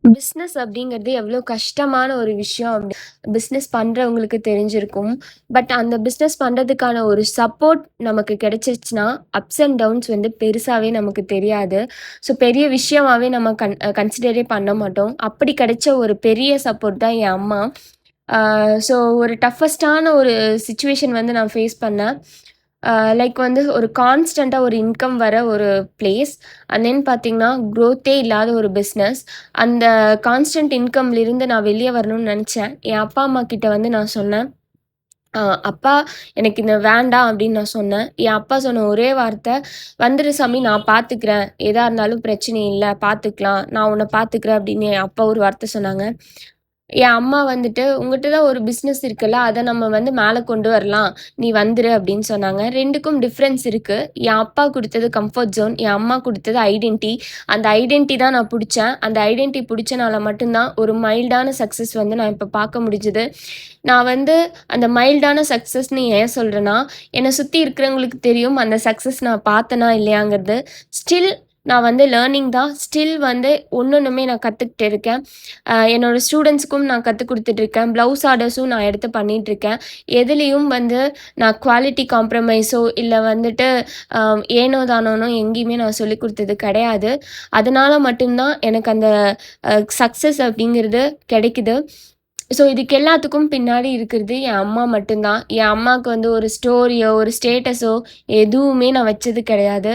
Business அப்படிங்கிறது எவ்வளோ கஷ்டமான ஒரு விஷயம் பிஸ்னஸ் பண்ணுறவங்களுக்கு தெரிஞ்சிருக்கும். பட் அந்த பிஸ்னஸ் பண்ணுறதுக்கான ஒரு சப்போர்ட் நமக்கு கிடைச்சிருச்சுன்னா, அப்ஸ் அண்ட் டவுன்ஸ் வந்து பெருசாவே நமக்கு தெரியாது. ஸோ பெரிய விஷயமாவே நம்ம கன்சிடரே பண்ண மாட்டோம். அப்படி கிடைச்ச ஒரு பெரிய சப்போர்ட் தான் என் அம்மா. ஆ ஸோ ஒரு டஃபஸ்ட்டான ஒரு சிச்சுவேஷன் வந்து நான் ஃபேஸ் பண்ணேன். லைக் வந்து ஒரு கான்ஸ்டன்ட்டா ஒரு இன்கம் வர ஒரு பிளேஸ். அண்ட் தென் பார்த்தீங்கன்னா, குரோத்தே இல்லாத ஒரு பிஸ்னஸ். அந்த கான்ஸ்டன்ட் இன்கம்லிருந்து நான் வெளிய வரணும்னு நெனச்சேன். என் அப்பா, அம்மா கிட்ட வந்து நான் சொன்னேன். "அப்பா எனக்கு இந்த வேண்டாம்" அப்படின்னு நான் சொன்னேன். என் அப்பா சொன்ன ஒரே வார்த்தை, "வந்துரு சாமி நான் பார்த்துக்கிறேன். எதா இருந்தாலும் பிரச்சனை இல்ல. பார்த்துக்கலாம். நான் உன்ன பார்த்துக்கிறேன்" அப்படின்னு என் அப்பா ஒரு வார்த்தை சொன்னாங்க. என் அம்மா வந்துட்டு, "உன்கிட்ட தான் ஒரு பிசினஸ் இருக்குல்ல, அத நம்ம வந்து மேல கொண்டு வரலாம். நீ வந்துரு" அப்படின்னு சொன்னாங்க. 2க்கும் டிஃபரன்ஸ் இருக்கு. என் அப்பா குடுத்தது கம்ஃபர்ட் ஜோன். என் அம்மா குடுத்தது ஐடென்டி. அந்த ஐடென்டி தான் நான் புடிச்சேன். அந்த ஐடென்டி புடிச்சனால மட்டும் தான் ஒரு மைல்டான சக்சஸ் வந்து நான் இப்ப பார்க்க முடிஞ்சது. நான் வந்து அந்த மைல்டான சக்சஸ்ன்னு ஏன் சொல்றேன்னா, என்ன சுத்தி இருக்கிறவங்களுக்கு தெரியும் அந்த சக்சஸ் நான் பார்த்தனா இல்லையாங்கிறது. ஸ்டில் நான் வந்து லேர்னிங் தான். ஸ்டில் வந்து ஒன்னொன்னுமே நான் கத்துக்கிட்டு இருக்கேன். என்னோட ஸ்டூடண்ட்ஸ்க்கும் நான் கத்துக் குடுத்துட்டுருக்கேன். ப்ளவுஸ் ஆர்டர்ஸும் நான் எடுத்து பண்ணிட்டுருக்கேன். எதுலயும் வந்து நான் குவாலிட்டி காம்ப்ரமைஸோ இல்ல வந்துட்டு அ ஏனோ தானோனோ எங்கேயுமே நான் சொல்லிக் குடுத்தது கிடையாது. அதனால மட்டும் தான் எனக்கு அந்த சக்சஸ் அப்படிங்கிறது கிடைக்குது. ஸோ இதுக்கு எல்லாத்துக்கும் பின்னாடி இருக்கிறது என் அம்மா மட்டும் தான். என் அம்மாவுக்கு வந்து ஒரு ஸ்டோரியோ, ஒரு ஸ்டேட்டஸோ எதுவுமே நான் வச்சது கிடையாது.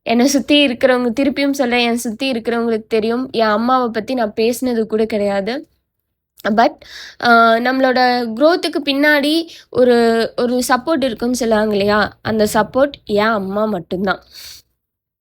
என்ன சுத்தி இருக்கிறவங்க திருப்பியும் சொல்றேன், என்ன சுத்தி இருக்கிறவங்களுக்கு தெரியும். என் அம்மாவ பத்தி நான் பேசினது கூட கிடையாது. பட் அ நம்மளோட குரோத்துக்கு பின்னாடி ஒரு ஒரு சப்போர்ட் இருக்குன்னு சொல்லுவாங்க இல்லையா? அந்த சப்போர்ட் என் அம்மா மட்டும் தான்.